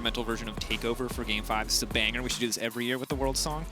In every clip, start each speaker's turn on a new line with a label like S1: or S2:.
S1: Mental version of Takeover for Game 5. This is a banger. We should do this every year with the world song.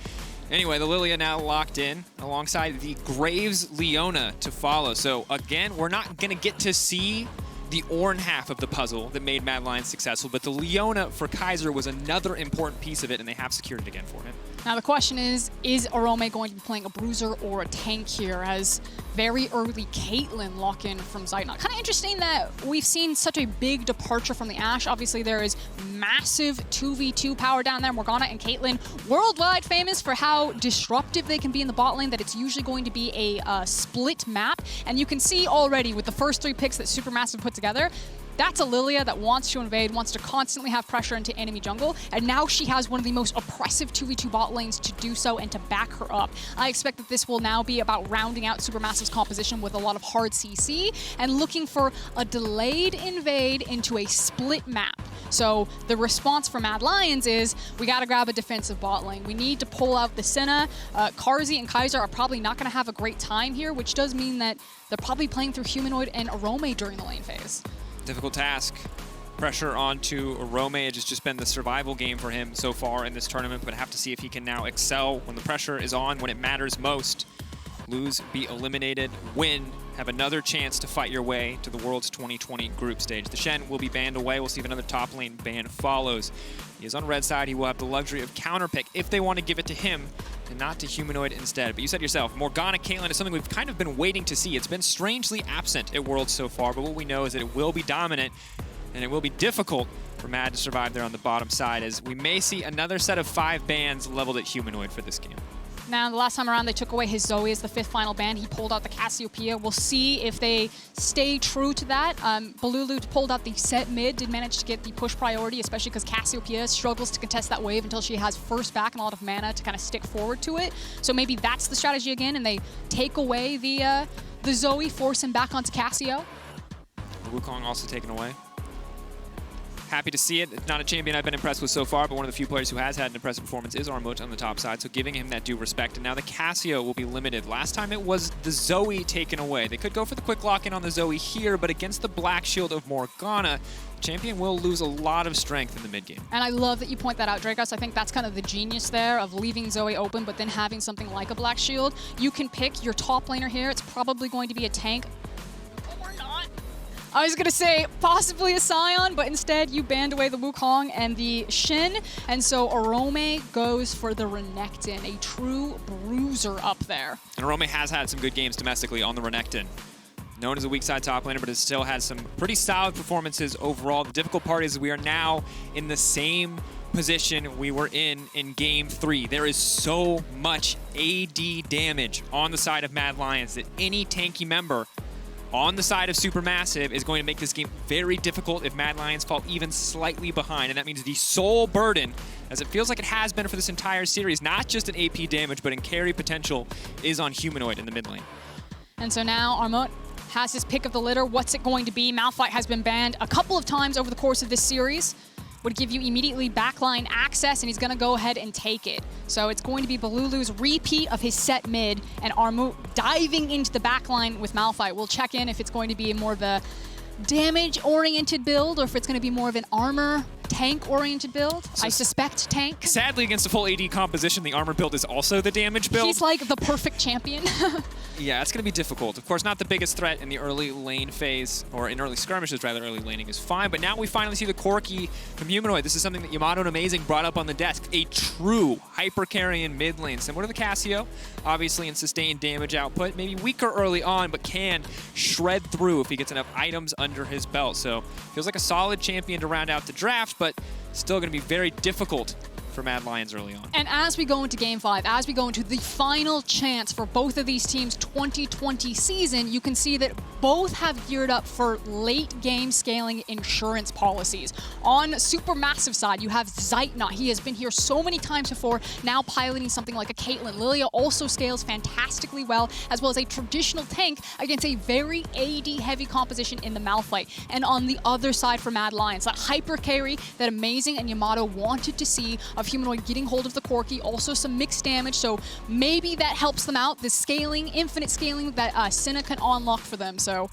S1: Anyway, the Lillia now locked in alongside the Graves Leona to follow. So again, we're not going to get to see the Ornn half of the puzzle that made Mad Lions successful, but the Leona for Kaiser was another important piece of it, and they have secured it again for him.
S2: Now the question is Orome going to be playing a bruiser or a tank here, as very early Caitlyn lock in from Zeitnot. Kind of interesting that we've seen such a big departure from the Ashe. Obviously there is massive 2v2 power down there. Morgana and Caitlyn, worldwide famous for how disruptive they can be in the bot lane, that it's usually going to be a split map. And you can see already with the first 3 picks that SuperMassive put together, that's a Lillia that wants to invade, wants to constantly have pressure into enemy jungle, and now she has one of the most oppressive 2v2 bot lanes to do so and to back her up. I expect that this will now be about rounding out SuperMassive's composition with a lot of hard CC and looking for a delayed invade into a split map. So the response from Mad Lions is, we gotta grab a defensive bot lane. We need to pull out the Senna. Carzzy and Kaiser are probably not gonna have a great time here, which does mean that they're probably playing through Humanoid and Orome during the lane phase.
S1: Difficult task. Pressure onto Orome. It has just been the survival game for him so far in this tournament, but have to see if he can now excel when the pressure is on, when it matters most. Lose, be eliminated, win, have another chance to fight your way to the World's 2020 group stage. The Shen will be banned away. We'll see if another top lane ban follows. He is on red side. He will have the luxury of counterpick if they want to give it to him and not to Humanoid instead. But you said yourself, Morgana Caitlyn is something we've kind of been waiting to see. It's been strangely absent at Worlds so far, but what we know is that it will be dominant and it will be difficult for Mad to survive there on the bottom side, as we may see another set of 5 bans leveled at Humanoid for this game.
S2: Now, the last time around, they took away his Zoe as the 5th final ban. He pulled out the Cassiopeia. We'll see if they stay true to that. Bolulu pulled out the Sett mid, did manage to get the push priority, especially because Cassiopeia struggles to contest that wave until she has first back and a lot of mana to kind of stick forward to it. So maybe that's the strategy again, and they take away the Zoe, force him back onto Cassio.
S1: Wukong also taken away. Happy to see it. Not a champion I've been impressed with so far, but one of the few players who has had an impressive performance is Armut on the top side, so giving him that due respect. And now the Cassio will be limited. Last time it was the Zoe taken away. They could go for the quick lock-in on the Zoe here, but against the Black Shield of Morgana, the champion will lose a lot of strength in the mid-game. And
S2: I love that you point that out, Drakos. I think that's kind of the genius there of leaving Zoe open, but then having something like a Black Shield. You can pick your top laner here. It's probably going to be a tank. I was going to say possibly a Scion, but instead you banned away the Wukong and the Shin, and so Orome goes for the Renekton, a true bruiser up there.
S1: And Orome has had some good games domestically on the Renekton. Known as a weak side top laner, but has still had some pretty solid performances overall. The difficult part is we are now in the same position we were in Game 3. There is so much AD damage on the side of Mad Lions that any tanky member on the side of SuperMassive is going to make this game very difficult if Mad Lions fall even slightly behind. And that means the sole burden, as it feels like it has been for this entire series, not just in AP damage, but in carry potential, is on Humanoid in the mid lane.
S2: And so now Armut has his pick of the litter. What's it going to be? Malphite has been banned a couple of times over the course of this series. Would give you immediately backline access, and he's going to go ahead and take it. So it's going to be Bolulu's repeat of his Sett mid, and Armut diving into the backline with Malphite. We'll check in if it's going to be more of a damage-oriented build or if it's going to be more of an armor tank-oriented build. So I suspect tank.
S1: Sadly, against a full AD composition, the armor build is also the damage build.
S2: He's like the perfect champion.
S1: Yeah, it's going to be difficult. Of course, not the biggest threat in the early lane phase, or in early skirmishes, rather. Early laning is fine, but now we finally see the Corki from Humanoid. This is something that Yamato and Amazing brought up on the desk. A true hyper-carry mid lane, similar to the Cassio, obviously in sustained damage output. Maybe weaker early on, but can shred through if he gets enough items under his belt. So, feels like a solid champion to round out the draft, but still going to be very difficult for Mad Lions early on.
S2: And as we go into Game 5, as we go into the final chance for both of these teams' 2020 season, you can see that both have geared up for late game scaling insurance policies. On SuperMassive side, you have Zeitnot. He has been here so many times before, now piloting something like a Caitlyn. Lillia also scales fantastically well, as well as a traditional tank against a very AD-heavy composition in the Malphite. And on the other side for Mad Lions, that hyper carry that Amazing and Yamato wanted to see of Humanoid getting hold of the Corki, also some mixed damage, so maybe that helps them out. The scaling, infinite scaling that Senna can unlock for them. So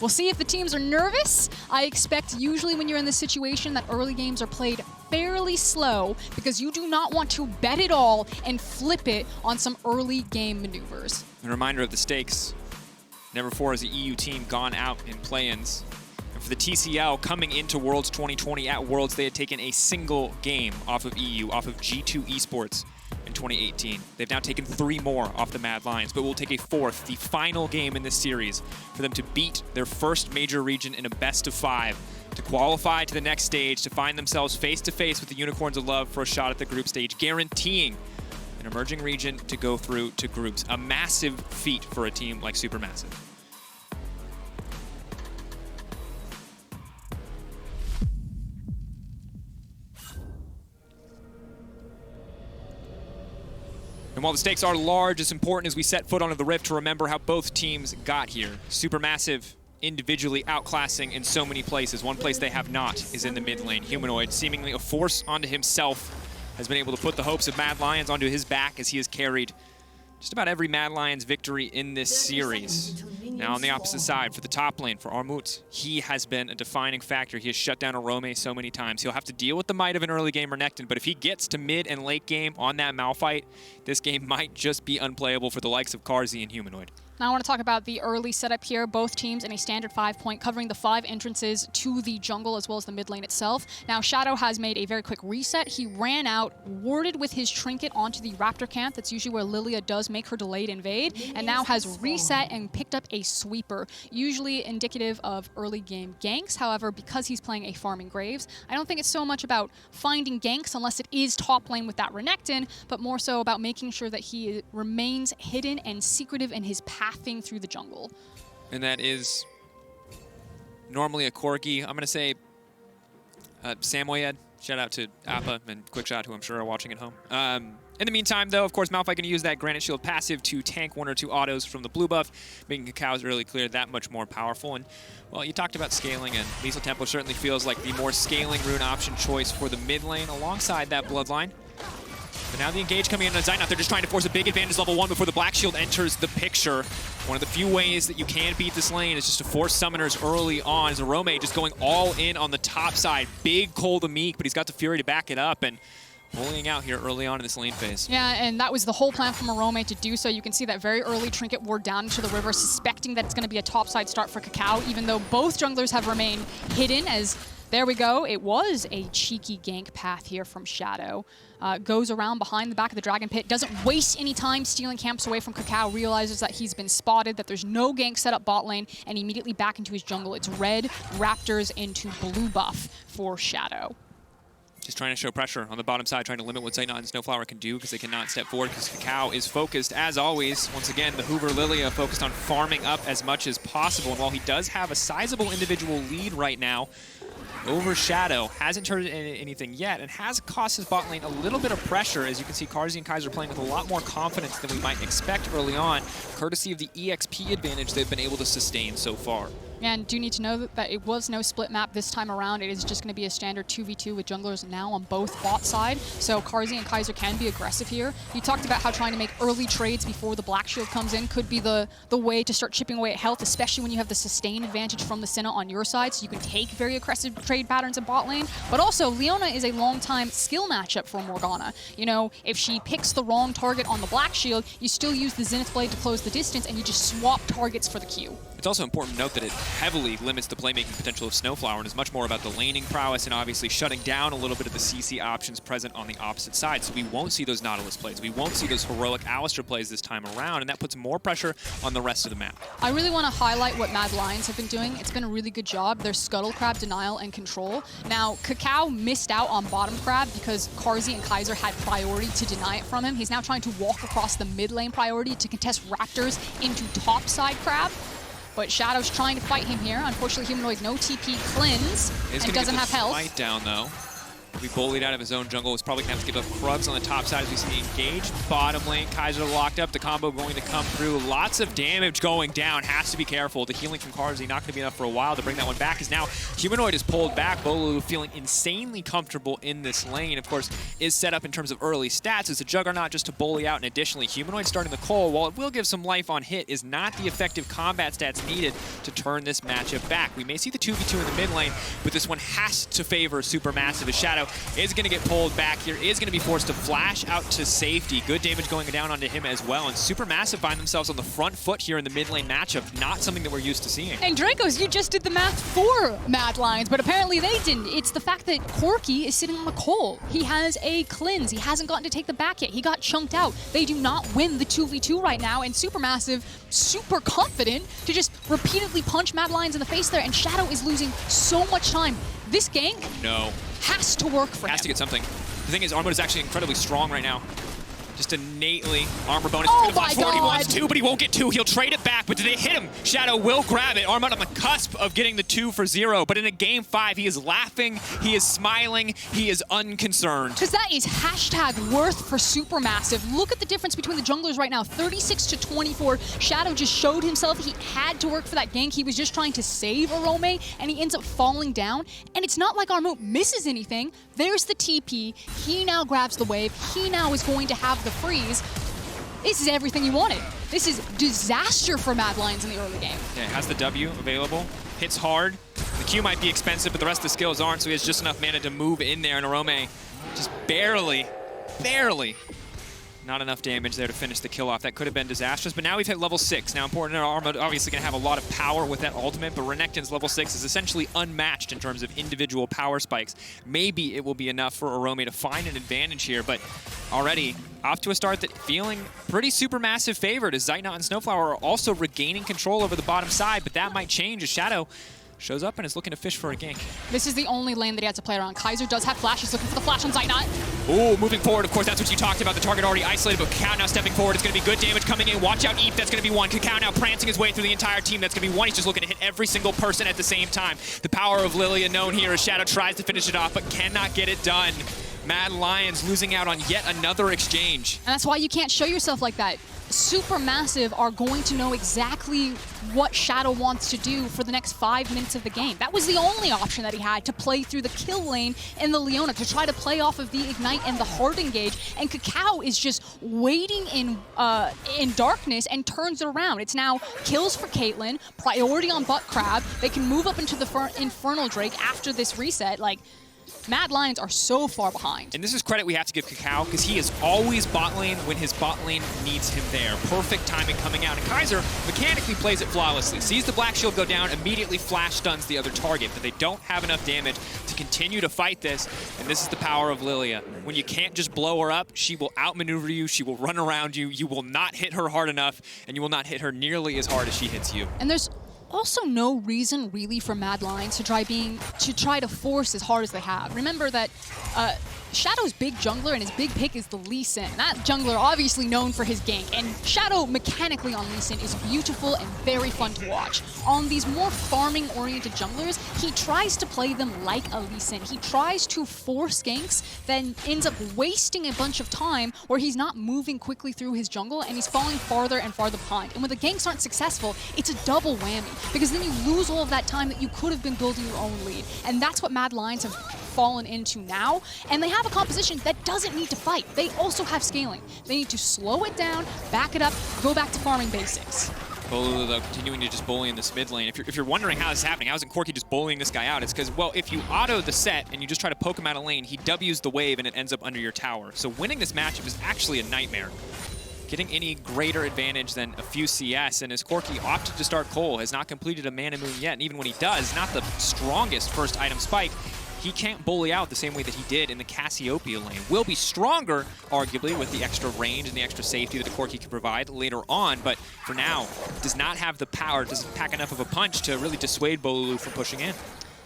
S2: We'll see if the teams are nervous. I expect usually when you're in this situation that early games are played fairly slow because you do not want to bet it all and flip it on some early game maneuvers.
S1: A reminder of the stakes. Never before has the EU team gone out in play-ins. And for the TCL, coming into Worlds 2020 at Worlds, they had taken a single game off of EU, off of G2 eSports in 2018. They've now taken 3 more off the Mad Lions, but will take a 4th, the final game in this series, for them to beat their first major region in a best-of-5, to qualify to the next stage, to find themselves face-to-face with the Unicorns of Love for a shot at the group stage, guaranteeing an emerging region to go through to groups. A massive feat for a team like SuperMassive. And while the stakes are large, it's important as we set foot onto the Rift to remember how both teams got here. SuperMassive individually outclassing in so many places. One place they have not is in the mid lane. Humanoid, seemingly a force onto himself, has been able to put the hopes of Mad Lions onto his back as he has carried just about every Mad Lions victory in this series. Now on the opposite side, for the top lane, for Armut, he has been a defining factor. He has shut down Orome so many times. He'll have to deal with the might of an early game Renekton, but if he gets to mid and late game on that Malphite, this game might just be unplayable for the likes of Carzzy and Humanoid.
S2: Now I want to talk about the early setup here. Both teams in a standard 5-point, covering the 5 entrances to the jungle as well as the mid lane itself. Now Shadow has made a very quick reset. He ran out, warded with his trinket onto the Raptor camp. That's usually where Lillia does make her delayed invade, and now has reset and picked up a sweeper, usually indicative of early game ganks. However, because he's playing a farming Graves, I don't think it's so much about finding ganks unless it is top lane with that Renekton, but more so about making sure that he remains hidden and secretive in his pathing through the jungle.
S1: And that is normally a Corki. I'm going to say Samoyed. Shout out to Appa and QuickShot, who I'm sure are watching at home. In the meantime, though, of course, Malphite going to use that Granite Shield passive to tank 1 or 2 autos from the blue buff, making KaKAO's really clear that much more powerful. And, well, you talked about scaling, and Lethal Tempo certainly feels like the more scaling rune option choice for the mid lane alongside that Bloodline. But now the engage coming in on Zeitnot, they're just trying to force a big advantage level 1 before the Black Shield enters the picture. One of the few ways that you can beat this lane is just to force summoners early on. As Orome just going all in on the top side. Big Cole the Meek, but he's got the Fury to back it up, and bullying out here early on in this lane phase.
S2: Yeah, and that was the whole plan from Orome to do so. You can see that very early trinket ward down into the river, suspecting that it's going to be a topside start for KaKAO, even though both junglers have remained hidden. As there we go, it was a cheeky gank path here from Shadow. Goes around behind the back of the Dragon Pit, doesn't waste any time stealing camps away from KaKAO, realizes that he's been spotted, that there's no gank set up bot lane, and immediately back into his jungle. It's red Raptors into blue buff for Shadow.
S1: Just trying to show pressure on the bottom side, trying to limit what Zeitnot and SnowFlower can do because they cannot step forward because KaKAO is focused, as always. Once again, the Hoover Lillia focused on farming up as much as possible. And while he does have a sizable individual lead right now over Shadow, hasn't turned into anything yet and has cost his bot lane a little bit of pressure. As you can see, Carzzy and Kaiser playing with a lot more confidence than we might expect early on, courtesy of the EXP advantage they've been able to sustain so far.
S2: And do need to know that it was no split map this time around. It is just going to be a standard 2v2 with junglers now on both bot side. So Carzzy and Kaiser can be aggressive here. You talked about how trying to make early trades before the Black Shield comes in could be the way to start chipping away at health, especially when you have the sustain advantage from the Senna on your side, so you can take very aggressive trade patterns in bot lane. But also, Leona is a long-time skill matchup for Morgana. You know, if she picks the wrong target on the Black Shield, you still use the Zenith Blade to close the distance, and you just swap targets for the Q.
S1: It's also important to note that it heavily limits the playmaking potential of SnowFlower and is much more about the laning prowess and obviously shutting down a little bit of the CC options present on the opposite side. So we won't see those Nautilus plays. We won't see those heroic Alistar plays this time around, and that puts more pressure on the rest of the map.
S2: I really want to highlight what Mad Lions have been doing. It's been a really good job. Their Scuttle Crab denial and control. Now, KaKAO missed out on bottom crab because Carzzy and Kaiser had priority to deny it from him. He's now trying to walk across the mid lane priority to contest Raptors into top side crab. But Shadow's trying to fight him here. Unfortunately, Humanoid no TP cleanse and doesn't have health.
S1: Smite down though. Be bullied out of his own jungle. He's probably going to have to give up Krugs on the top side as we see engage. Bottom lane, Kaiser locked up. The combo going to come through. Lots of damage going down. Has to be careful. The healing from Carzzy not going to be enough for a while to bring that one back. As now Humanoid is pulled back. Bolulu feeling insanely comfortable in this lane. Of course, is set up in terms of early stats as a Juggernaut just to bully out. And additionally, Humanoid starting the Cole, while it will give some life on hit, is not the effective combat stats needed to turn this matchup back. We may see the 2v2 in the mid lane, but this one has to favor Supermassive as Shadow is going to get pulled back here, is going to be forced to flash out to safety. Good damage going down onto him as well, and Supermassive find themselves on the front foot here in the mid lane matchup. Not something that we're used to seeing.
S2: And Drakos, you just did the math for Mad Lions, but apparently they didn't. It's the fact that Corki is sitting on a Cole. He has a cleanse. He hasn't gotten to take the back yet. He got chunked out. They do not win the 2v2 right now, and Supermassive super confident to just repeatedly punch Mad Lions in the face there, and Shadow is losing so much time. This gank has to work for him.
S1: Has to get something. The thing is, Armut is actually incredibly strong right now. Just innately armor bonus.
S2: Oh my
S1: 40
S2: God.
S1: wants 2, but he won't get 2. He'll trade it back, but do they hit him? Shadow will grab it. Armut on the cusp of getting the 2 for 0, but in a game 5, he is laughing, he is smiling, he is unconcerned.
S2: Because that is hashtag worth for Supermassive. Look at the difference between the junglers right now, 36 to 24. Shadow just showed himself he had to work for that gank. He was just trying to save Orome, and he ends up falling down. And it's not like Armut misses anything. There's the TP. He now grabs the wave. He now is going to have the freeze. This is everything you wanted. This is disaster for Mad Lions in the early game.
S1: Yeah, has the W available. Hits hard. The Q might be expensive, but the rest of the skills aren't, so he has just enough mana to move in there, and Orome just barely not enough damage there to finish the kill off. That could have been disastrous, but now we've hit level 6. Now, important, Armut obviously going to have a lot of power with that ultimate, but Renekton's level 6 is essentially unmatched in terms of individual power spikes. Maybe it will be enough for Orome to find an advantage here, but already off to a start that feeling pretty Supermassive favored as Zeitnot and SnowFlower are also regaining control over the bottom side, but that might change as Shadow shows up and is looking to fish for a gank.
S2: This is the only lane that he has to play around. Kaiser does have flash. He's looking for the flash on Zeitnot.
S1: Ooh, moving forward, of course, that's what you talked about. The target already isolated, but KaKAO now stepping forward. It's going to be good damage coming in. Watch out, Eigth. That's going to be 1. KaKAO now prancing his way through the entire team. That's going to be 1. He's just looking to hit every single person at the same time. The power of Lillia known here as Shadow tries to finish it off, but cannot get it done. Mad Lions losing out on yet another exchange.
S2: And that's why you can't show yourself like that. Supermassive are going to know exactly what Shadow wants to do for the next 5 minutes of the game. That was the only option that he had to play through the kill lane in the Leona, to try to play off of the Ignite and the hard engage. And KaKAO is just waiting in darkness and turns it around. It's now kills for Caitlyn, priority on Butt Crab. They can move up into the Infernal Drake after this reset. Like, Mad Lions are so far behind.
S1: And this is credit we have to give KaKAO, because he is always bot lane when his bot lane needs him there. Perfect timing coming out. And Kaiser mechanically plays it flawlessly. Sees the black shield go down, immediately flash stuns the other target. But they don't have enough damage to continue to fight this. And this is the power of Lillia. When you can't just blow her up, she will outmaneuver you, she will run around you, you will not hit her hard enough, and you will not hit her nearly as hard as she hits you.
S2: And there's also no reason really for Mad Lions to try to force as hard as they have. Remember that Shadow's big jungler and his big pick is the Lee Sin. That jungler obviously known for his gank, and Shadow mechanically on Lee Sin is beautiful and very fun to watch. On these more farming-oriented junglers, he tries to play them like a Lee Sin. He tries to force ganks, then ends up wasting a bunch of time where he's not moving quickly through his jungle and he's falling farther and farther behind. And when the ganks aren't successful, it's a double whammy, because then you lose all of that time that you could have been building your own lead. And that's what Mad Lions have fallen into now, and they have a composition that doesn't need to fight. They also have scaling. They need to slow it down, back it up, go back to farming basics.
S1: Bolulu, though, continuing to just bully in this mid lane. If you're wondering how this is happening, how isn't Corki just bullying this guy out? It's because, well, if you auto the set and you just try to poke him out of lane, he W's the wave and it ends up under your tower. So winning this matchup is actually a nightmare. Getting any greater advantage than a few CS, and as Corki opted to start Cole, has not completed a Mana Moon yet, and even when he does, not the strongest first item spike, he can't bully out the same way that he did in the Cassiopeia lane. Will be stronger, arguably, with the extra range and the extra safety that the Corki can provide later on, but for now, does not have the power, doesn't pack enough of a punch to really dissuade Bolulu from pushing in.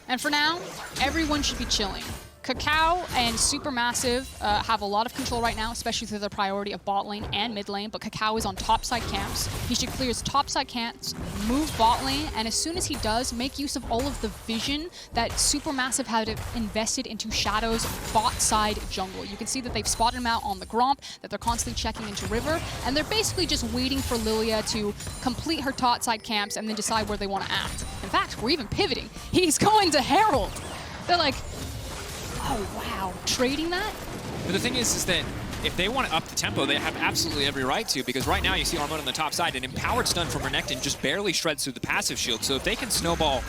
S2: And for now, everyone should be chilling. KaKAO and SuperMassive have a lot of control right now, especially through their priority of bot lane and mid lane, but KaKAO is on topside camps. He should clear his topside camps, move bot lane, and as soon as he does, make use of all of the vision that SuperMassive had invested into Shadow's bot side jungle. You can see that they've spotted him out on the Gromp, that they're constantly checking into River, and they're basically just waiting for Lillia to complete her topside camps and then decide where they want to act. In fact, we're even pivoting. He's going to Herald. They're like, oh wow, trading that?
S1: But the thing is that if they want to up the tempo, they have absolutely every right to, because right now you see Armut on the top side, an empowered stun from Renekton just barely shreds through the passive shield. So if they can snowball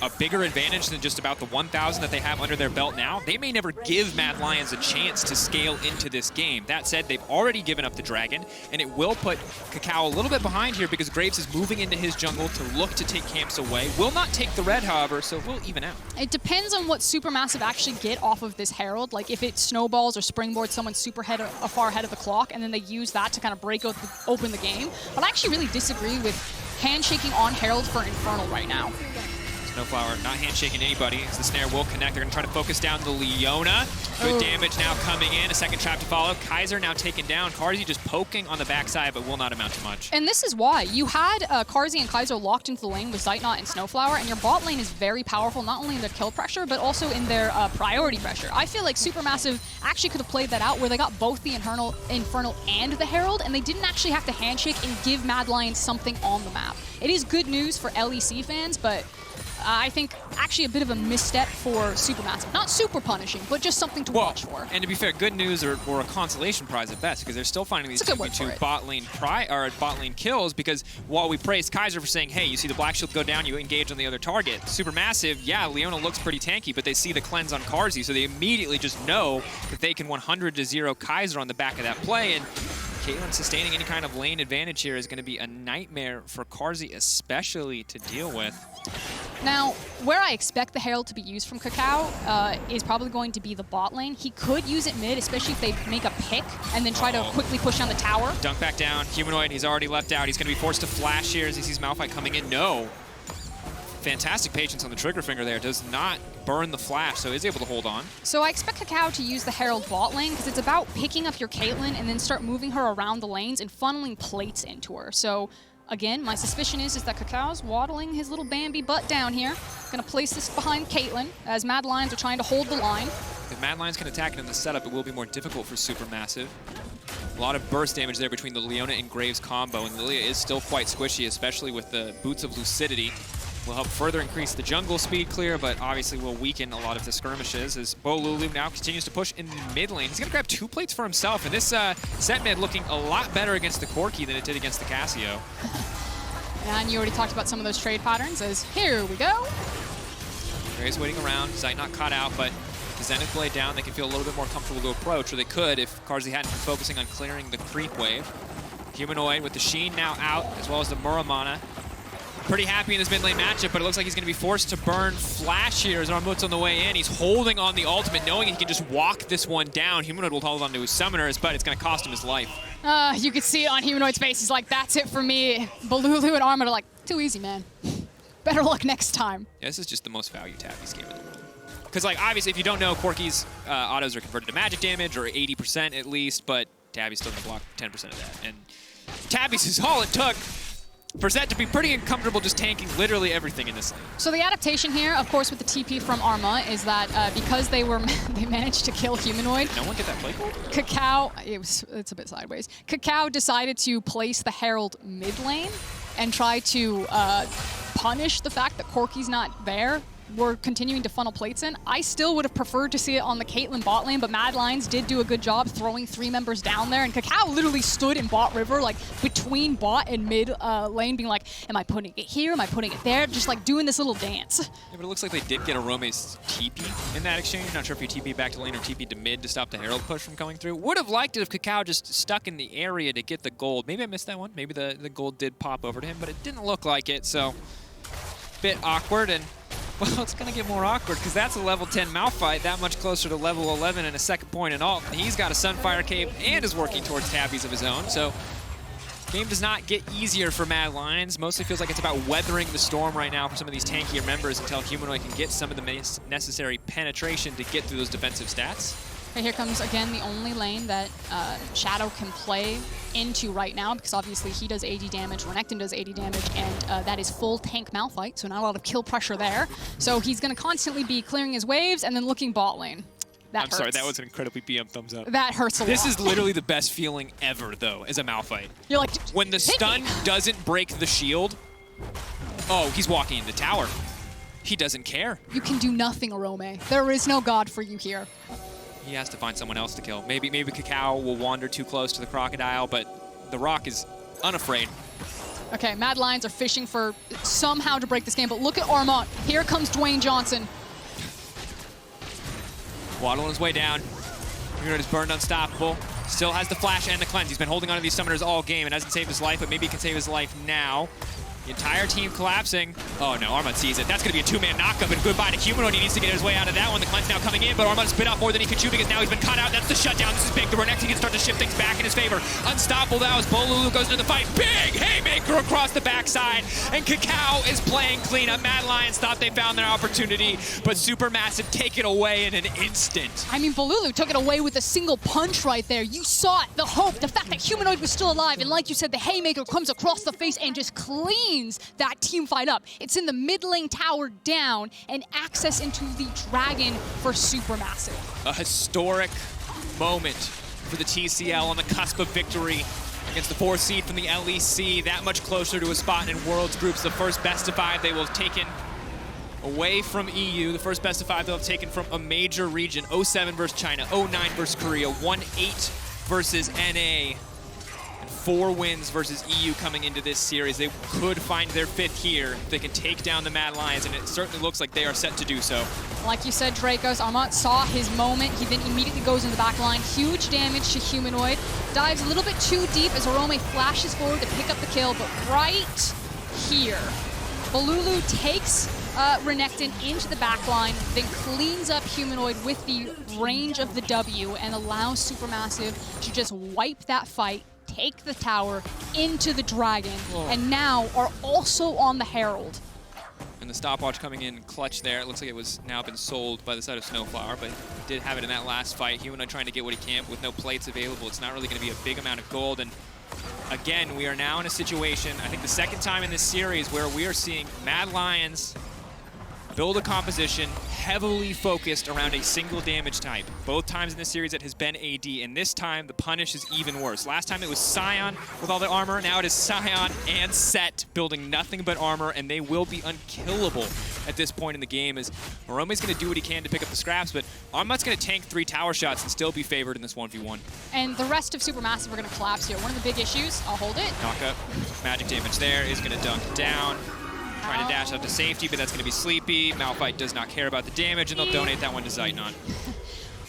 S1: a bigger advantage than just about the 1,000 that they have under their belt now, they may never give Mad Lions a chance to scale into this game. That said, they've already given up the dragon, and it will put KaKAO a little bit behind here because Graves is moving into his jungle to look to take camps away. Will not take the red, however, so it will even out.
S2: It depends on what SuperMassive actually get off of this Herald. Like if it snowballs or springboards someone super far ahead of the clock, and then they use that to kind of break open the game. But I actually really disagree with handshaking on Herald for Infernal right now.
S1: SnowFlower not handshaking anybody as the snare will connect. They're going to try to focus down the Leona. Good damage now coming in. A second trap to follow. Kaiser now taken down. Carzzy just poking on the backside, but will not amount to much.
S2: And this is why. You had Carzzy and Kaiser locked into the lane with Zeitnot and SnowFlower, and your bot lane is very powerful, not only in their kill pressure, but also in their priority pressure. I feel like SuperMassive actually could have played that out where they got both the Infernal and the Herald, and they didn't actually have to handshake and give Mad Lions something on the map. It is good news for LEC fans, but I think actually a bit of a misstep for SuperMassive. Not super punishing, but just something to watch for.
S1: And to be fair, good news or a consolation prize at best, because they're still finding these two bot lane kills, because while we praised Kaiser for saying, hey, you see the Black Shield go down, you engage on the other target. SuperMassive, yeah, Leona looks pretty tanky, but they see the cleanse on Carzzy, so they immediately just know that they can 100-0 Kaiser on the back of that play, and Caitlyn sustaining any kind of lane advantage here is going to be a nightmare for Carzzy especially to deal with.
S2: Now, where I expect the Herald to be used from KaKAO is probably going to be the bot lane. He could use it mid, especially if they make a pick and then try to quickly push down the tower.
S1: Dunk back down. Humanoid, he's already left out. He's going to be forced to flash here as he sees Malphite coming in. No. Fantastic patience on the trigger finger there. Does not burn the flash, so is able to hold on.
S2: So I expect KaKAO to use the Herald bot lane because it's about picking up your Caitlyn and then start moving her around the lanes and funneling plates into her. So again, my suspicion is that KaKAO's waddling his little Bambi butt down here. Gonna place this behind Caitlyn as Mad Lions are trying to hold the line.
S1: If Mad Lions can attack it in the setup, it will be more difficult for SuperMassive. A lot of burst damage there between the Leona and Graves combo, and Lillia is still quite squishy, especially with the Boots of Lucidity. Will help further increase the jungle speed clear, but obviously will weaken a lot of the skirmishes as Bolulu now continues to push in the mid lane. He's going to grab 2 plates for himself, and this set mid looking a lot better against the Corki than it did against the KaKAO.
S2: And you already talked about some of those trade patterns as here we go.
S1: Graves waiting around, Zeitnot caught out, but the Zenith Blade down, they can feel a little bit more comfortable to approach, or they could if Carzzy hadn't been focusing on clearing the creep wave. Humanoid with the Sheen now out, as well as the Morgana. Pretty happy in this mid lane matchup, but it looks like he's going to be forced to burn Flash here as Armut's on the way in. He's holding on the ultimate, knowing he can just walk this one down. Humanoid will hold on to his summoners, but it's going to cost him his life.
S2: You can see it on Humanoid's face. He's like, that's it for me. Bolulu and Armut are like, too easy, man. Better luck next time.
S1: Yeah, this is just the most value Tabby's game in the world. Because, like, obviously, if you don't know, Corki's autos are converted to magic damage, or 80% at least, but Tabby's still going to block 10% of that. And Tabby's is all it took for Zett to be pretty uncomfortable just tanking literally everything in this lane.
S2: So the adaptation here, of course, with the TP from Armut is that because they managed to kill Humanoid.
S1: No one get that play gold?
S2: KaKAO, it's a bit sideways. KaKAO decided to place the Herald mid lane and try to punish the fact that Corki's not there. We're continuing to funnel plates in. I still would have preferred to see it on the Caitlyn bot lane, but Mad Lions did do a good job throwing 3 members down there, and KaKAO literally stood in bot river, like between bot and mid lane, being like, am I putting it here? Am I putting it there? Just like doing this little dance.
S1: Yeah, but it looks like they did get Orome's TP in that exchange. Not sure if he TP back to lane or TP to mid to stop the Herald push from coming through. Would have liked it if KaKAO just stuck in the area to get the gold. Maybe I missed that one. Maybe the gold did pop over to him, but it didn't look like it, so bit awkward. And well, it's going to get more awkward because that's a level 10 Malphite, that much closer to level 11 and a second point in ult. And he's got a Sunfire Cape and is working towards tabbies of his own. So Game does not get easier for Mad Lions. Mostly feels like it's about weathering the storm right now for some of these tankier members until Humanoid can get some of the necessary penetration to get through those defensive stats.
S2: Okay, here comes, again, the only lane that Shadow can play into right now, because obviously he does 80 damage, Renekton does 80 damage, and that is full tank Malphite, so not a lot of kill pressure there. So he's going to constantly be clearing his waves and then looking bot lane. That hurts.
S1: Sorry, that was an incredibly BM thumbs up.
S2: That hurts a lot.
S1: This is literally the best feeling ever, though, as a Malphite.
S2: You're like,
S1: when the stun doesn't break the shield, oh, he's walking in the tower. He doesn't care.
S2: You can do nothing, Orome. There is no god for you here.
S1: He has to find someone else to kill. Maybe KaKAO will wander too close to the crocodile, but the Rock is unafraid.
S2: Okay, Mad Lions are fishing for somehow to break this game, but look at Armut. Here comes Dwayne Johnson.
S1: Waddle on his way down. Humanoid is burned unstoppable. Still has the flash and the cleanse. He's been holding on to these summoners all game. It hasn't saved his life, but maybe he can save his life now. The entire team collapsing. Oh no, Armut sees it. That's going to be a two-man knockup, and goodbye to Humanoid. He needs to get his way out of that one. The cleanse now coming in, but Armut has bit off more than he could chew because now he's been cut out. That's the shutdown. This is big. The Renekton can start to shift things back in his favor. Unstoppable now as Bolulu goes into the fight. Big haymaker across the backside, and KaKAO is playing clean up. Mad Lions thought they found their opportunity, but SuperMassive take it away in an instant.
S2: I mean, Bolulu took it away with a single punch right there. You saw it, the hope, the fact that Humanoid was still alive, and like you said, the haymaker comes across the face and just cleans that team fight up. It's in the mid lane tower down and access into the dragon for SuperMassive.
S1: A historic moment for the TCL on the cusp of victory against the 4th seed from the LEC, that much closer to a spot in Worlds Groups. The first best of 5 they will have taken away from EU, the first best of 5 they'll have taken from a major region. 07 versus China, 09 versus Korea, 1-8 versus NA. 4 wins versus EU coming into this series. They could find their 5th here if they can take down the Mad Lions, and it certainly looks like they are set to do so.
S2: Like you said, Drakos, Armut saw his moment. He then immediately goes in the back line. Huge damage to Humanoid. Dives a little bit too deep as Orome flashes forward to pick up the kill, but right here, Bolulu takes Renekton into the back line, then cleans up Humanoid with the range of the W and allows SuperMassive to just wipe that fight, take the tower into the dragon, and now are also on the Herald.
S1: And the stopwatch coming in clutch there. It looks like it was now been sold by the side of SnowFlower, but he did have it in that last fight. Humanoid trying to get what he can, but with no plates available, it's not really going to be a big amount of gold. And again, we are now in a situation, I think the second time in this series, where we are seeing Mad Lions build a composition heavily focused around a single damage type. Both times in this series it has been AD, and this time the punish is even worse. Last time it was Sion with all the armor, now it is Sion and Sett building nothing but armor, and they will be unkillable at this point in the game as Orome's going to do what he can to pick up the scraps, but Armut's going to tank 3 tower shots and still be favored in this 1v1.
S2: And the rest of SuperMassive are going to collapse here. One of the big issues, I'll hold it.
S1: Knockup, magic damage there is going to dunk down. Trying to dash out to safety, but that's going to be sleepy. Malphite does not care about the damage, and they'll donate that one to Zeitnot.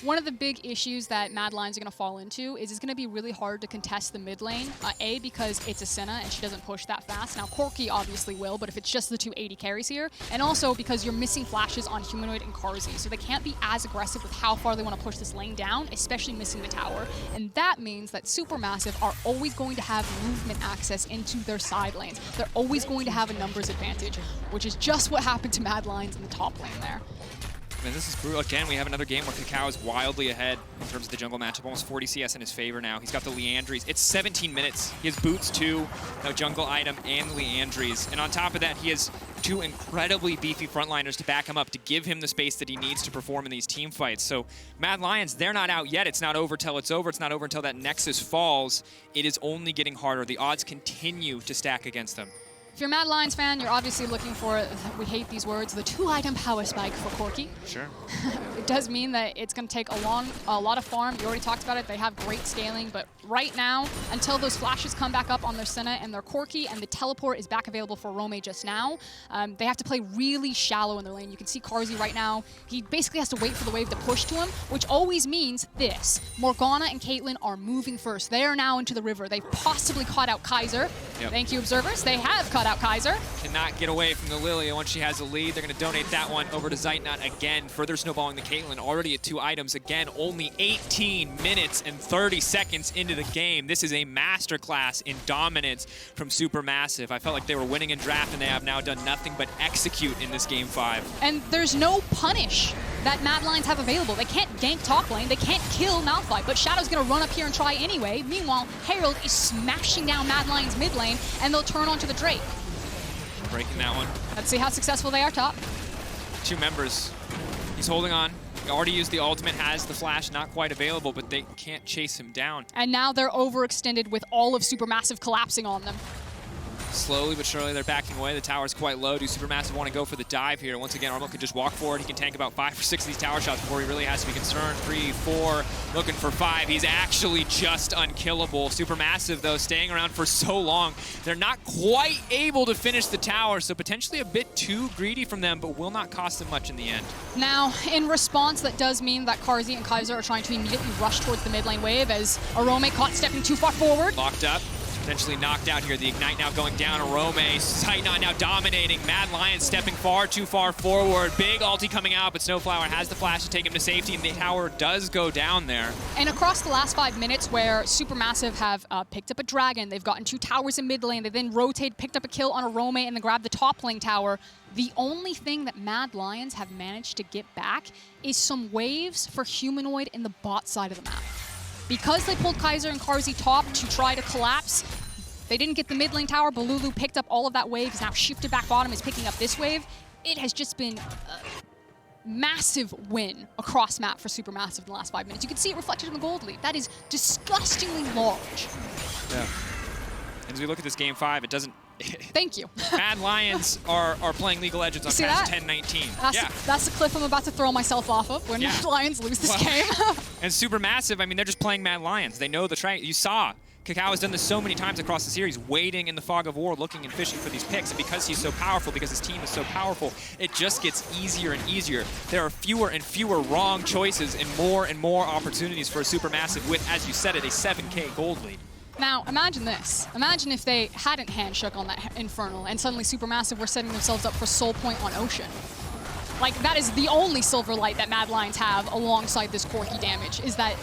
S2: One of the big issues that Mad Lions are going to fall into is it's going to be really hard to contest the mid lane. A, because it's a Senna and she doesn't push that fast. Now, Corki obviously will, but if it's just the 2 AD carries here. And also because you're missing flashes on Humanoid and Carzzy, so they can't be as aggressive with how far they want to push this lane down, especially missing the tower. And that means that SuperMassive are always going to have movement access into their side lanes. They're always going to have a numbers advantage, which is just what happened to Mad Lions in the top lane there.
S1: And this is brutal. Again, we have another game where KaKAO is wildly ahead in terms of the jungle matchup. Almost 40 CS in his favor now. He's got the Leandries. It's 17 minutes. He has boots too, no jungle item, and the Leandries. And on top of that, he has 2 incredibly beefy frontliners to back him up, to give him the space that he needs to perform in these team fights. So Mad Lions, they're not out yet. It's not over till it's over. It's not over until that Nexus falls. It is only getting harder. The odds continue to stack against them.
S2: If you're a Mad Lions fan, you're obviously looking for, we hate these words, the 2-item power spike for Corki.
S1: Sure.
S2: It does mean that it's going to take a lot of farm. You already talked about it. They have great scaling, but right now, until those flashes come back up on their Senna and their Corki, and the teleport is back available for Orome just now, they have to play really shallow in their lane. You can see Carzzy right now. He basically has to wait for the wave to push to him, which always means this. Morgana and Caitlyn are moving first. They are now into the river. They've possibly caught out Kaiser.
S1: Yep.
S2: Thank you, observers. They have caught cut out Kaiser.
S1: Cannot get away from the Lillia once she has a lead. They're going to donate that one over to Zeitnot again, further snowballing the Caitlyn, already at 2 items. Again, only 18 minutes and 30 seconds into the game. This is a masterclass in dominance from SuperMassive. I felt like they were winning in draft, and they have now done nothing but execute in this game 5.
S2: And there's no punish that Mad Lions have available. They can't gank top lane, they can't kill Malphite, but Shadow's gonna run up here and try anyway. Meanwhile, Herald is smashing down Mad Lions mid lane, and they'll turn onto the Drake.
S1: Breaking that one.
S2: Let's see how successful they are top.
S1: 2 members. He's holding on. He already used the ultimate, has the flash, not quite available, but they can't chase him down.
S2: And now they're overextended with all of SuperMassive collapsing on them.
S1: Slowly but surely, they're backing away. The tower's quite low. Do SuperMassive want to go for the dive here? Once again, Armut could just walk forward. He can tank about 5 or 6 of these tower shots before he really has to be concerned. 3, 4, looking for 5. He's actually just unkillable. SuperMassive, though, staying around for so long. They're not quite able to finish the tower, so potentially a bit too greedy from them, but will not cost them much in the end.
S2: Now, in response, that does mean that Carzzy and Kaiser are trying to immediately rush towards the mid lane wave as Orome caught stepping too far forward.
S1: Locked up. Potentially knocked out here. The Ignite now going down. Orome, Zeitnot now dominating. Mad Lions stepping far too far forward. Big ulti coming out, but SnowFlower has the flash to take him to safety, and the tower does go down there.
S2: And across the last 5 minutes where SuperMassive have picked up a dragon, they've gotten 2 towers in mid lane, they then rotated, picked up a kill on Orome, and then grabbed the top lane tower. The only thing that Mad Lions have managed to get back is some waves for Humanoid in the bot side of the map. Because they pulled Kaiser and Carzzy top to try to collapse, they didn't get the mid lane tower. Bolulu picked up all of that wave. He's now shifted back bottom. Is picking up this wave. It has just been a massive win across map for SuperMassive in the last 5 minutes. You can see it reflected in the gold lead. That is disgustingly large.
S1: Yeah. And as we look at this game 5, it doesn't...
S2: Thank you.
S1: Mad Lions are playing Legal Legends on patch 10-19.
S2: That's the cliff I'm about to throw myself off of when Mad Lions lose this game.
S1: And SuperMassive, I mean, they're just playing Mad Lions. They know the track. You saw KaKAO has done this so many times across the series, waiting in the fog of war, looking and fishing for these picks. And because he's so powerful, because his team is so powerful, it just gets easier and easier. There are fewer and fewer wrong choices and more opportunities for a SuperMassive with, as you said it, a 7K gold lead.
S2: Now, imagine this. Imagine if they hadn't handshook on that Infernal and suddenly SuperMassive were setting themselves up for Soul Point on Ocean. Like, that is the only silver light that Mad Lions have alongside this Corki damage, is that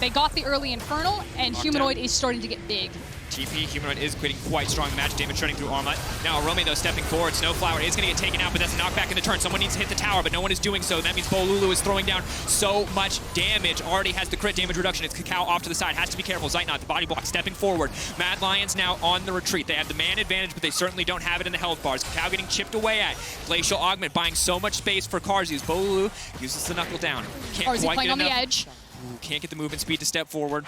S2: they got the early Infernal, and Humanoid is starting to get big.
S1: TP, Humanoid is getting quite strong magic damage running through Armut. Now Orome, though, stepping forward. SnowFlower is going to get taken out, but that's a knockback in the turn. Someone needs to hit the tower, but no one is doing so. That means Bolulu is throwing down so much damage. Already has the crit damage reduction. It's KaKAO off to the side. Has to be careful. Zeitnot, the body block, stepping forward. Mad Lions now on the retreat. They have the man advantage, but they certainly don't have it in the health bars. KaKAO getting chipped away at. Glacial Augment buying so much space for Carzzy as Bolulu uses the knuckle down. Can't
S2: Carzzy
S1: quite
S2: playing
S1: get
S2: on
S1: enough.
S2: the edge.
S1: Ooh, can't get the movement speed to step forward.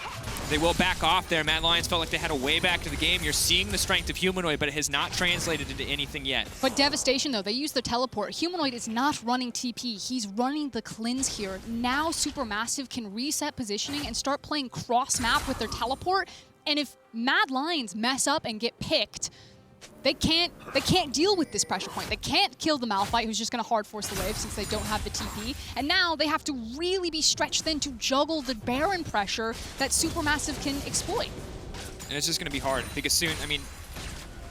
S1: They will back off there. Mad Lions felt like they had a way back to the game. You're seeing the strength of Humanoid, but it has not translated into anything yet.
S2: But Devastation, though, they use the teleport. Humanoid is not running TP. He's running the cleanse here. Now SuperMassive can reset positioning and start playing cross-map with their teleport. And if Mad Lions mess up and get picked, they can't deal with this pressure point. They can't kill the Malphite, who's just going to hard force the wave since they don't have the TP. And now they have to really be stretched thin to juggle the Baron pressure that SuperMassive can exploit.
S1: And it's just going to be hard because soon, I mean,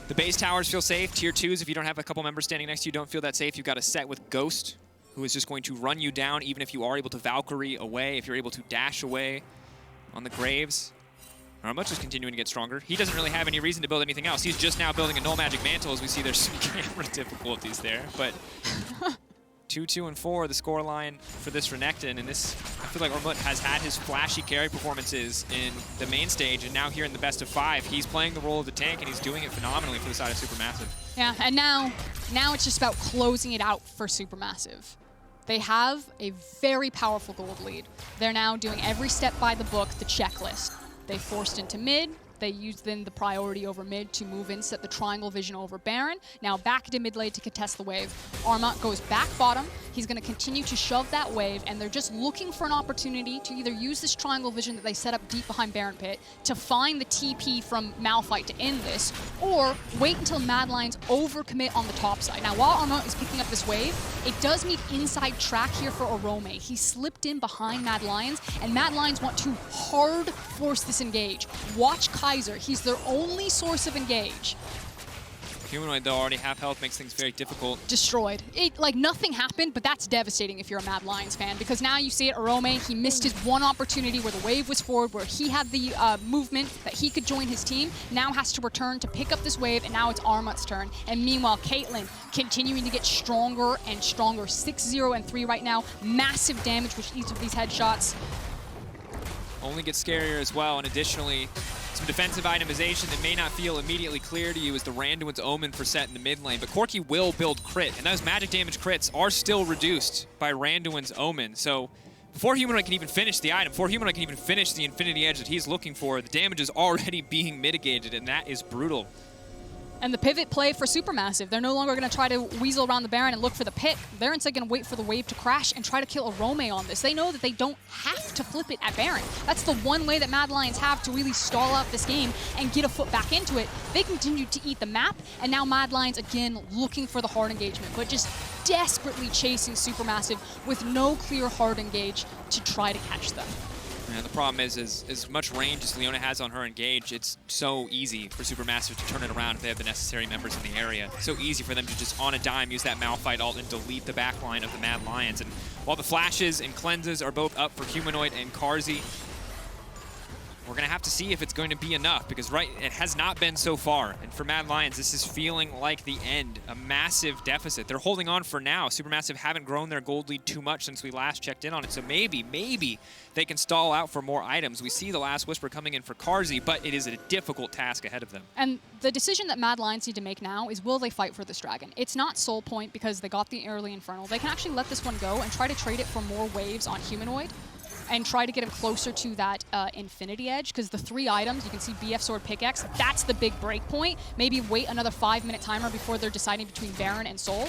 S1: the base towers feel safe. Tier 2s, if you don't have a couple members standing next to you, don't feel that safe. You've got a set with Ghost, who is just going to run you down even if you are able to Valkyrie away, if you're able to dash away on the Graves. Armut is continuing to get stronger. He doesn't really have any reason to build anything else. He's just now building a Null Magic Mantle, as we see there's some camera difficulties there. But 2-2 and 4, the scoreline for this Renekton. And this, I feel like Armut has had his flashy carry performances in the main stage, and now here in the best of 5, he's playing the role of the tank, and he's doing it phenomenally for the side of SuperMassive.
S2: Yeah, and now it's just about closing it out for SuperMassive. They have a very powerful gold lead. They're now doing every step by the book, the checklist. They forced into mid. They used then the priority over mid to move in, set the triangle vision over Baron. Now back into mid lane to contest the wave. Armut goes back bottom. He's going to continue to shove that wave, and they're just looking for an opportunity to either use this triangle vision that they set up deep behind Baron Pit to find the TP from Malphite to end this, or wait until Mad Lions overcommit on the top side. Now while Armut is picking up this wave, it does mean inside track here for Orome. He slipped in behind Mad Lions, and Mad Lions want to hard force this engage. Watch Kaiser. He's their only source of engage.
S1: Humanoid, though, already half health, makes things very difficult.
S2: Destroyed. Like, nothing happened, but that's devastating if you're a Mad Lions fan, because now you see it, Orome, he missed his one opportunity where the wave was forward, where he had the movement that he could join his team, now has to return to pick up this wave, and now it's Armut's turn. And meanwhile, Caitlyn continuing to get stronger and stronger. 6-0 and 3 right now. Massive damage with each of these headshots.
S1: Only gets scarier as well, and additionally, some defensive itemization that may not feel immediately clear to you is the Randuin's Omen for Sett in the mid lane, but Corki will build crit, and those magic damage crits are still reduced by Randuin's Omen. So before Humanoid can even finish the item, before Humanoid can even finish the Infinity Edge that he's looking for, the damage is already being mitigated, and that is brutal.
S2: And the pivot play for SuperMassive. They're no longer going to try to weasel around the Baron and look for the pick. They're instead going to wait for the wave to crash and try to kill Orome on this. They know that they don't have to flip it at Baron. That's the one way that Mad Lions have to really stall out this game and get a foot back into it. They continue to eat the map, and now Mad Lions again looking for the hard engagement, but just desperately chasing SuperMassive with no clear hard engage to try to catch them.
S1: And the problem is as much range as Leona has on her engage, it's so easy for SuperMassive to turn it around if they have the necessary members in the area. It's so easy for them to just on a dime use that Malphite ult and delete the backline of the Mad Lions. And while the flashes and cleanses are both up for Humanoid and Carzzy, we're going to have to see if it's going to be enough, because it has not been so far. And for Mad Lions, this is feeling like the end, a massive deficit. They're holding on for now. SuperMassive haven't grown their gold lead too much since we last checked in on it, so maybe they can stall out for more items. We see the last whisper coming in for Carzzy, but it is a difficult task ahead of them. And
S2: the decision that Mad Lions need to make now is, will they fight for this dragon? It's not soul point because they got the early Infernal. They can actually let this one go and try to trade it for more waves on Humanoid and try to get him closer to that Infinity Edge, because the 3 items, you can see BF Sword Pickaxe, that's the big break point. Maybe wait another 5-minute timer before they're deciding between Baron and Soul.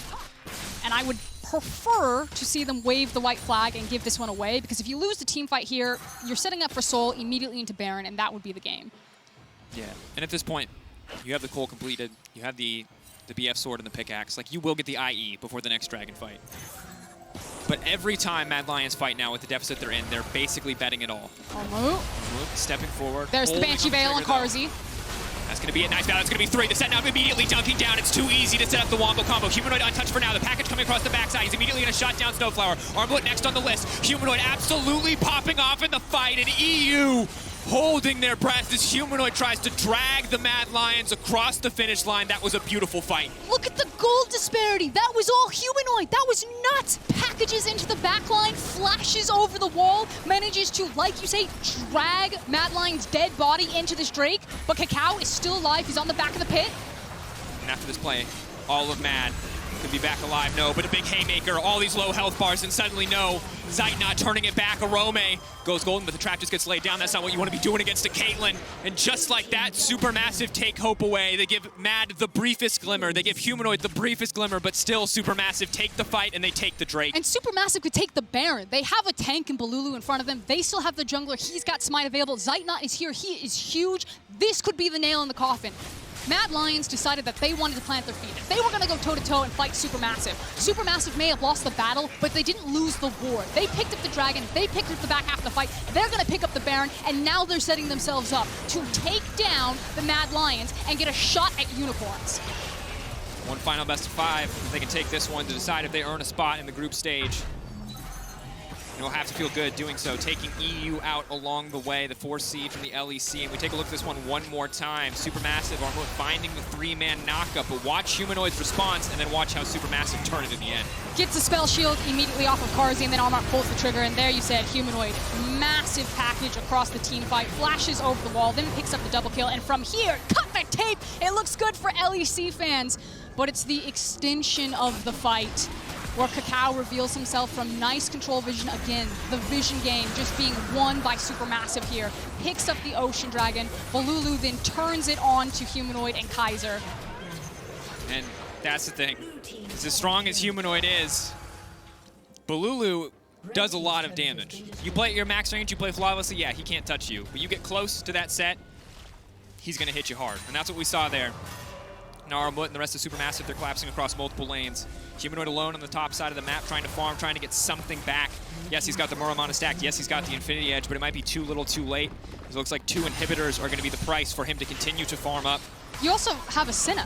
S2: And I would prefer to see them wave the white flag and give this one away, because if you lose the team fight here, you're setting up for Soul immediately into Baron, and that would be the game.
S1: Yeah, and at this point, you have the Cole completed, you have the BF Sword and the Pickaxe. Like, you will get the IE before the next dragon fight. But every time Mad Lions fight now with the deficit they're in, they're basically betting it all.
S2: Armut
S1: stepping forward.
S2: There's the Banshee Veil on Carzzy.
S1: That's going to be a nice battle. It's going to be 3. The Sett now immediately dunking down. It's too easy to set up the Wombo combo. Humanoid untouched for now. The package coming across the backside. He's immediately going to shut down SnowFlower. Armut next on the list. Humanoid absolutely popping off in the fight. And EU holding their breath as Humanoid tries to drag the Mad Lions across the finish line. That was a beautiful fight.
S2: Look at the gold disparity. That was all Humanoid. That was nuts. Packages into the backline, flashes over the wall, manages to, like you say, drag Mad Lion's dead body into this Drake. But KaKAO is still alive. He's on the back of the pit.
S1: And after this play, all of Mad could be back alive. No, but a big haymaker, all these low health bars, and suddenly no. Zeitnot turning it back. Orome goes golden, but the trap just gets laid down. That's not what you want to be doing against a Caitlyn. And just like that, SuperMassive take hope away. They give Mad the briefest glimmer. They give Humanoid the briefest glimmer, but still SuperMassive take the fight and they take the Drake.
S2: And SuperMassive could take the Baron. They have a tank in Bolulu in front of them. They still have the jungler. He's got Smite available. Zeitnot is here. He is huge. This could be the nail in the coffin. Mad Lions decided that they wanted to plant their feet. If they were going to go toe-to-toe and fight SuperMassive, SuperMassive may have lost the battle, but they didn't lose the war. They picked up the dragon, they picked up the back half of the fight, they're going to pick up the Baron, and now they're setting themselves up to take down the Mad Lions and get a shot at Unicorns.
S1: One final best of 5. They can take this one to decide if they earn a spot in the group stage. And we'll have to feel good doing so, taking EU out along the way, the 4th seed from the LEC. And we take a look at this one more time. SuperMassive, Armut finding the 3-man knockup, but watch Humanoid's response and then watch how SuperMassive turn it in the end.
S2: Gets the spell shield immediately off of Carzzy, and then Armut pulls the trigger, and there you said Humanoid. Massive package across the team fight, flashes over the wall, then picks up the double kill, and from here, cut the tape! It looks good for LEC fans, but it's the extension of the fight where KaKAO reveals himself from nice control vision again. The vision game just being won by SuperMassive here. Picks up the Ocean Dragon. Bolulu then turns it on to Humanoid and Kaiser.
S1: And that's the thing. As strong as Humanoid is, Bolulu does a lot of damage. You play at your max range, you play flawlessly, yeah, he can't touch you. But you get close to that set, he's going to hit you hard. And that's what we saw there. Now Armut and the rest of SuperMassive, they're collapsing across multiple lanes. Humanoid alone on the top side of the map, trying to farm, trying to get something back. Yes, he's got the Morgana stacked. Yes, he's got the Infinity Edge, but it might be too little too late. It looks like 2 inhibitors are going to be the price for him to continue to farm up.
S2: You also have a Senna.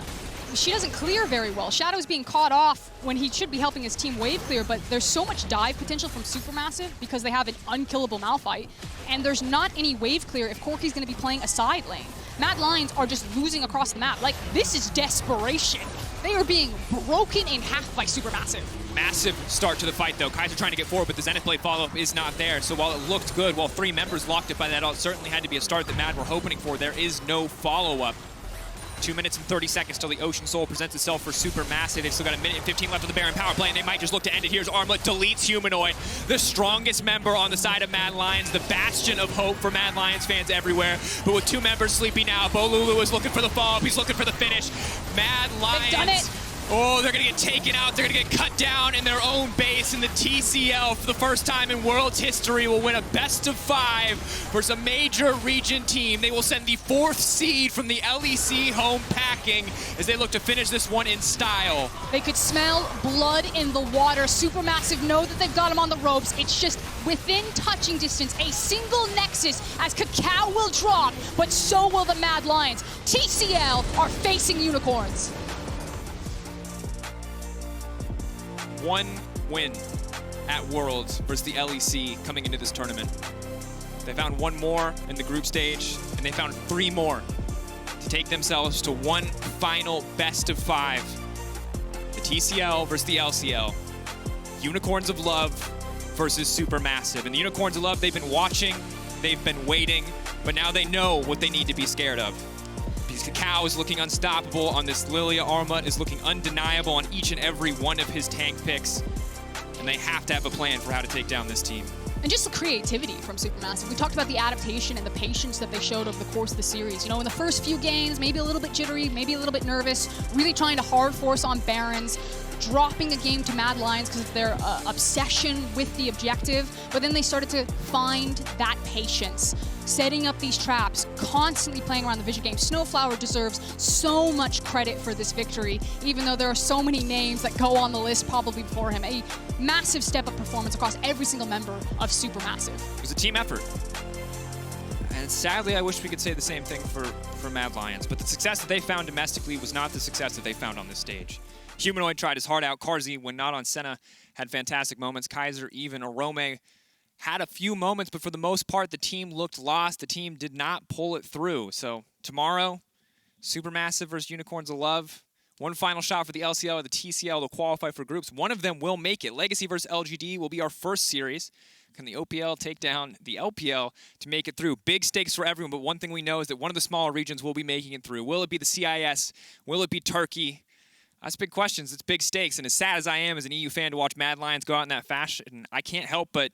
S2: she doesn't clear very well. Shadow's being caught off when he should be helping his team wave clear, but there's so much dive potential from SuperMassive because they have an unkillable Malphite, and there's not any wave clear if Corki's going to be playing a side lane. Mad Lions are just losing across the map. Like, this is desperation. They are being broken in half by SuperMassive.
S1: Massive start to the fight, though. Kaiser trying to get forward, but the Zenith Blade follow-up is not there. So while it looked good, while 3 members locked it by that, it certainly had to be a start that Mad were hoping for. There is no follow-up. 2 minutes and 30 seconds till the Ocean Soul presents itself for SuperMassive. They've still got 1 minute and 15 left of the Baron power play, and they might just look to end it. Here's Armut, deletes Humanoid, the strongest member on the side of Mad Lions, the bastion of hope for Mad Lions fans everywhere. But with 2 members sleeping now, Bolulu is looking for the follow-up. He's looking for the finish. Mad Lions.
S2: They've done it.
S1: Oh, they're going to get taken out. They're going to get cut down in their own base, and the TCL, for the first time in World's history, will win a best-of-5 versus a major region team. They will send the 4th seed from the LEC home packing as they look to finish this one in style.
S2: They could smell blood in the water. SuperMassive know that they've got him on the ropes. It's just within touching distance, a single nexus as KaKAO will drop, but so will the Mad Lions. TCL are facing unicorns.
S1: 1 win at Worlds versus the LEC coming into this tournament. They found 1 more in the group stage, and they found 3 more to take themselves to one final best-of-5. The TCL versus the LCL. Unicorns of Love versus SuperMassive. And the Unicorns of Love, they've been watching, they've been waiting, but now they know what they need to be scared of. Because KaKAO is looking unstoppable on this Lillia. Armut is looking undeniable on each and every one of his tank picks. And they have to have a plan for how to take down this team.
S2: And just the creativity from SuperMassive. We talked about the adaptation and the patience that they showed over the course of the series. You know, in the first few games, maybe a little bit jittery, maybe a little bit nervous, really trying to hard force on Barons, dropping a game to Mad Lions because of their obsession with the objective, but then they started to find that patience, setting up these traps, constantly playing around the vision game. SnowFlower deserves so much credit for this victory, even though there are so many names that go on the list probably before him. A massive step-up performance across every single member of SuperMassive.
S1: It was a team effort. And sadly, I wish we could say the same thing for Mad Lions, but the success that they found domestically was not the success that they found on this stage. Humanoid tried his heart out. Carzzy, when not on Senna, had fantastic moments. Kaiser, even Orome, had a few moments, but for the most part, the team looked lost. The team did not pull it through. So tomorrow, SuperMassive versus Unicorns of Love. One final shot for the LCL or the TCL to qualify for groups. One of them will make it. Legacy versus LGD will be our first series. Can the OPL take down the LPL to make it through? Big stakes for everyone, but one thing we know is that one of the smaller regions will be making it through. Will it be the CIS? Will it be Turkey? That's big questions. It's big stakes. And as sad as I am as an EU fan to watch Mad Lions go out in that fashion, I can't help but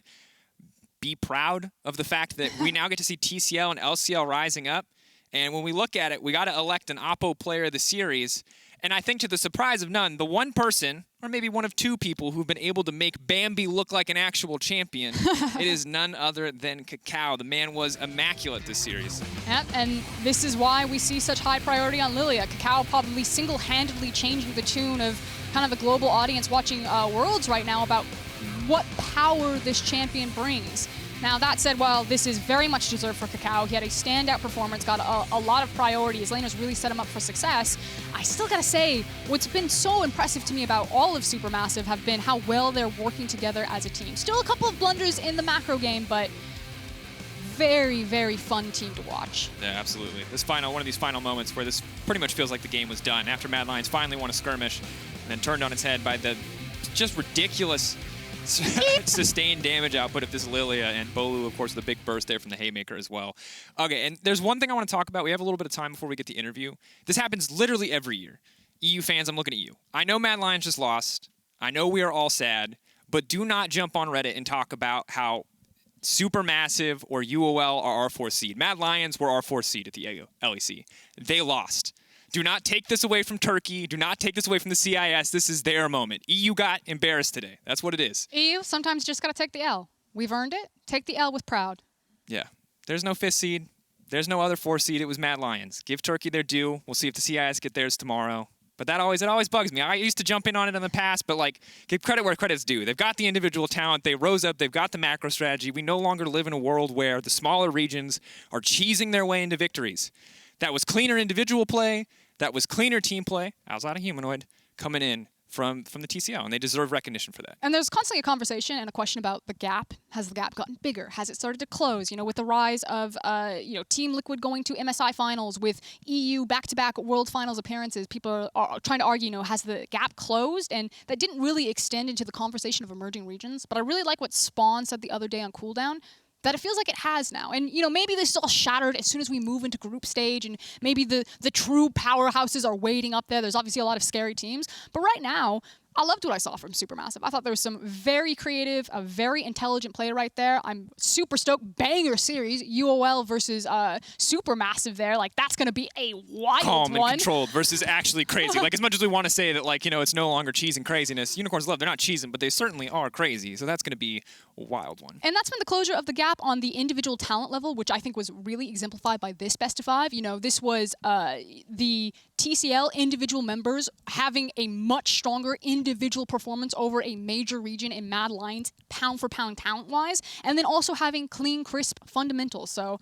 S1: be proud of the fact that we now get to see TCL and LCL rising up. And when we look at it, we got to elect an Oppo player of the series. And I think to the surprise of none, the one person, or maybe one of 2 people who've been able to make Bambi look like an actual champion, it is none other than KaKAO. The man was immaculate this series.
S2: Yep, and this is why we see such high priority on Lillia. KaKAO probably single-handedly changing the tune of kind of the global audience watching Worlds right now about what power this champion brings. Now, that said, while this is very much deserved for KaKAO, he had a standout performance, got a lot of priority. His laners really set him up for success. I still gotta say, what's been so impressive to me about all of SuperMassive have been how well they're working together as a team. Still a couple of blunders in the macro game, but very, very fun team to watch.
S1: Yeah, absolutely. One of these final moments where this pretty much feels like the game was done after Mad Lions finally won a skirmish and then turned on its head by the just ridiculous sustained damage output of this Lillia, and Bolulu, of course, the big burst there from the Haymaker as well. Okay, and there's one thing I want to talk about. We have a little bit of time before we get the interview. This happens literally every year. EU fans, I'm looking at you. I know Mad Lions just lost. I know we are all sad, but do not jump on Reddit and talk about how SuperMassive or UOL are our 4th seed. Mad Lions were our 4th seed at the LEC. They lost. Do not take this away from Turkey. Do not take this away from the CIS. This is their moment. EU got embarrassed today. That's what it is.
S2: EU, sometimes you just got to take the L. We've earned it. Take the L with proud.
S1: Yeah. There's no 5th seed. There's no other 4th seed. It was Mad Lions. Give Turkey their due. We'll see if the CIS get theirs tomorrow. But it always bugs me. I used to jump in on it in the past, but like, give credit where credit's due. They've got the individual talent. They rose up. They've got the macro strategy. We no longer live in a world where the smaller regions are cheesing their way into victories. That was cleaner individual play. that was cleaner team play outside of Humanoid coming in from the TCL, and they deserve recognition for that.
S2: And there's constantly a conversation and a question about the gap. Has the gap gotten bigger? Has it started to close? You know, with the rise of Team Liquid going to MSI finals, with EU back-to-back World Finals appearances, people are trying to argue, has the gap closed? And that didn't really extend into the conversation of emerging regions. But I really like what Spawn said the other day on Cooldown, that it feels like it has now. And, maybe this is all shattered as soon as we move into group stage, and maybe the true powerhouses are waiting up there. There's obviously a lot of scary teams. But right now, I loved what I saw from SuperMassive. I thought there was some very creative, a very intelligent play right there. I'm super stoked. Banger series, UOL versus SuperMassive there. Like, that's going to be a wild
S1: Calm
S2: one.
S1: and controlled versus actually crazy. Like, as much as we want to say that, it's no longer cheese and craziness, Unicorns Love, they're not cheesing, but they certainly are crazy. So that's going to be a wild one.
S2: And that's been the closure of the gap on the individual talent level, which I think was really exemplified by this best of 5. This was the TCL individual members having a much stronger individual performance over a major region in Mad Lions, pound for pound talent-wise, and then also having clean, crisp fundamentals. So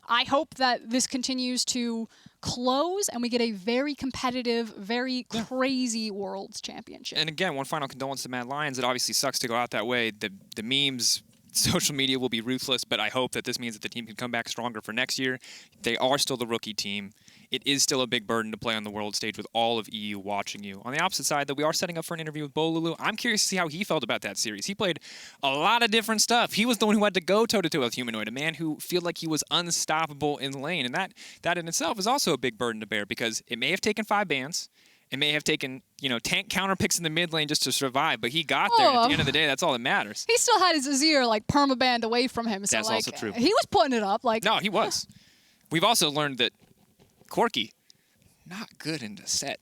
S2: I hope that this continues to close and we get a very competitive, very crazy Worlds Championship.
S1: And again, one final condolence to Mad Lions. It obviously sucks to go out that way. The memes, social media will be ruthless, but I hope that this means that the team can come back stronger for next year. They are still the rookie team. It is still a big burden to play on the world stage with all of EU watching you. On the opposite side, though, we are setting up for an interview with Bolulu. I'm curious to see how he felt about that series. He played a lot of different stuff. He was the one who had to go toe-to-toe with Humanoid, a man who felt like he was unstoppable in lane. And that in itself is also a big burden to bear, because it may have taken 5 bans. It may have taken, tank counter picks in the mid lane just to survive, but he got there. And at the end of the day, that's all that matters.
S2: He still had his Azir, permaband away from him. So,
S1: that's also true.
S2: He was putting it up.
S1: No, he was. We've also learned that Corki, not good in the set.